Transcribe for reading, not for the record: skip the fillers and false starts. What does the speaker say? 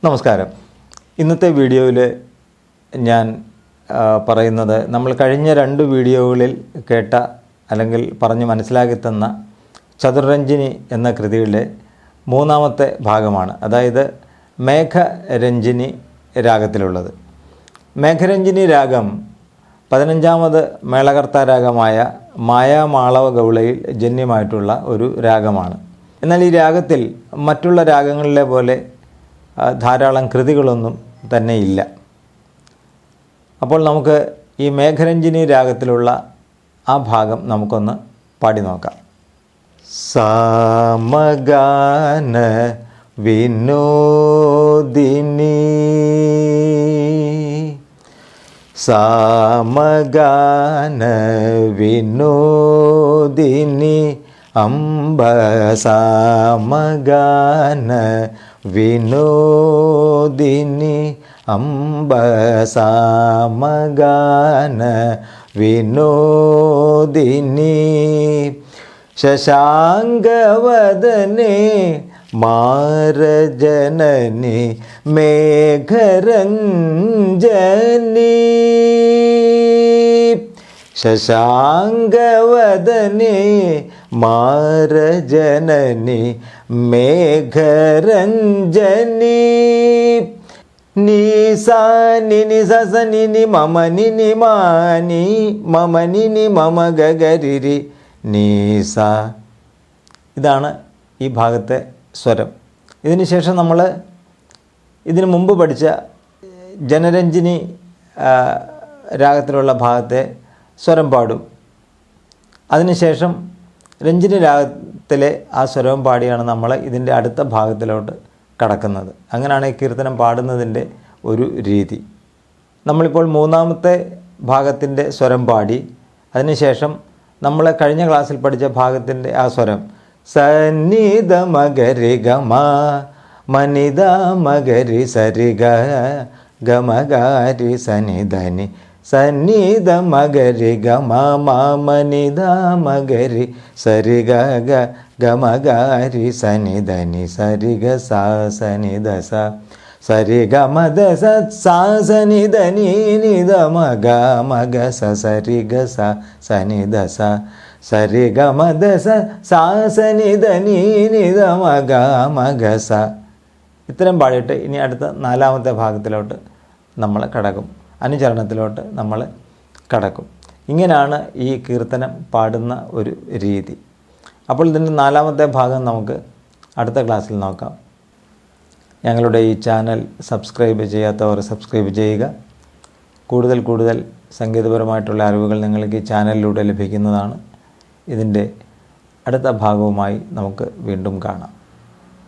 നമസ്കാരം. ഇന്നത്തെ വീഡിയോയിൽ ഞാൻ പറയുന്നത് നമ്മൾ കഴിഞ്ഞ 2 വീഡിയോകളിൽ കേട്ട അല്ലെങ്കിൽ പറഞ്ഞ് മനസ്സിലാക്കി തന്ന ചതുർരഞ്ജിനി എന്ന കൃതിയുടെ 3ാമത്തെ ഭാഗമാണ്. അതായത് മേഘരഞ്ജിനി രാഗത്തിലുള്ളത്. മേഘരഞ്ജിനി രാഗം 15ാമത് മേളകർത്ത രാഗമായ മായാമാളവ ഗൗളയിൽ ജന്യമായിട്ടുള്ള ഒരു രാഗമാണ്. എന്നാൽ ഈ രാഗത്തിൽ മറ്റുള്ള രാഗങ്ങളിലെ പോലെ ധാരാളം കൃതികളൊന്നും തന്നെ ഇല്ല. അപ്പോൾ നമുക്ക് ഈ മേഘരഞ്ജിനി രാഗത്തിലുള്ള ആ ഭാഗം നമുക്കൊന്ന് പാടി നോക്കാം. സാമഗാന വിനോദിനി സാമഗാന വിനോദിനി അംബ സാമഗാന വിനോദിനി അംബ സാമഗാന വിനോദിനി ശശാങ്കവദനെ മാരജനനി മേഘരഞ്ജനി ശശാങ്കവദനെ മാരജനനി മേഘരഞ്ജനി നീസാ നിനി സസനിനി മമ നിനി മാനി മമ നിനി മമ ഗഗരിരി നീസ. ഇതാണ് ഈ ഭാഗത്തെ സ്വരം. ഇതിന് ശേഷം നമ്മൾ ഇതിനു മുമ്പ് പഠിച്ച ജനരഞ്ജിനി രാഗത്തിലുള്ള ഭാഗത്തെ സ്വരം പാടും. അതിനുശേഷം രഞ്ജിനി രാഗത്തിലെ ആ സ്വരവും പാടിയാണ് നമ്മൾ ഇതിൻ്റെ അടുത്ത ഭാഗത്തിലോട്ട് കടക്കുന്നത്. അങ്ങനെയാണ് ഈ കീർത്തനം പാടുന്നതിൻ്റെ ഒരു രീതി. നമ്മളിപ്പോൾ 3ാമത്തെ ഭാഗത്തിൻ്റെ സ്വരം പാടി. അതിനുശേഷം നമ്മൾ കഴിഞ്ഞ ക്ലാസ്സിൽ പഠിച്ച ഭാഗത്തിൻ്റെ ആ സ്വരം സന്നിധ മഗരി ഗമ മനിത മഗരി സരിഗ ഗമഗാരി സനിധനി സന്നിധ മഗരി ഗമ മനിത മഗരി സരിഗ ഗമഗാരി സനിധനി സരിഗ സാ സനിധ സ സരിഗ മദ സാ സനിധനി നിധ മഗ മഗ സ സരിഗ സ സനിധ സ സരിഗ മദ സാ സനിധനി നിധ മഗ മഗ സ. ഇത്രയും പാടിയിട്ട് ഇനി അടുത്ത 4ാമത്തെ ഭാഗത്തിലോട്ട് നമ്മൾ കടക്കും. അനുചരണത്തിലോട്ട് നമ്മൾ കടക്കും. ഇങ്ങനെയാണ് ഈ കീർത്തനം പാടുന്ന ഒരു രീതി. അപ്പോൾ ഇതിൻ്റെ 4ാമത്തെ ഭാഗം നമുക്ക് അടുത്ത ക്ലാസ്സിൽ നോക്കാം. ഞങ്ങളുടെ ഈ ചാനൽ സബ്സ്ക്രൈബ് ചെയ്യാത്തവർ സബ്സ്ക്രൈബ് ചെയ്യുക. കൂടുതൽ സംഗീതപരമായിട്ടുള്ള അറിവുകൾ നിങ്ങൾക്ക് ഈ ചാനലിലൂടെ ലഭിക്കുന്നതാണ്. ഇതിൻ്റെ അടുത്ത ഭാഗവുമായി നമുക്ക് വീണ്ടും കാണാം.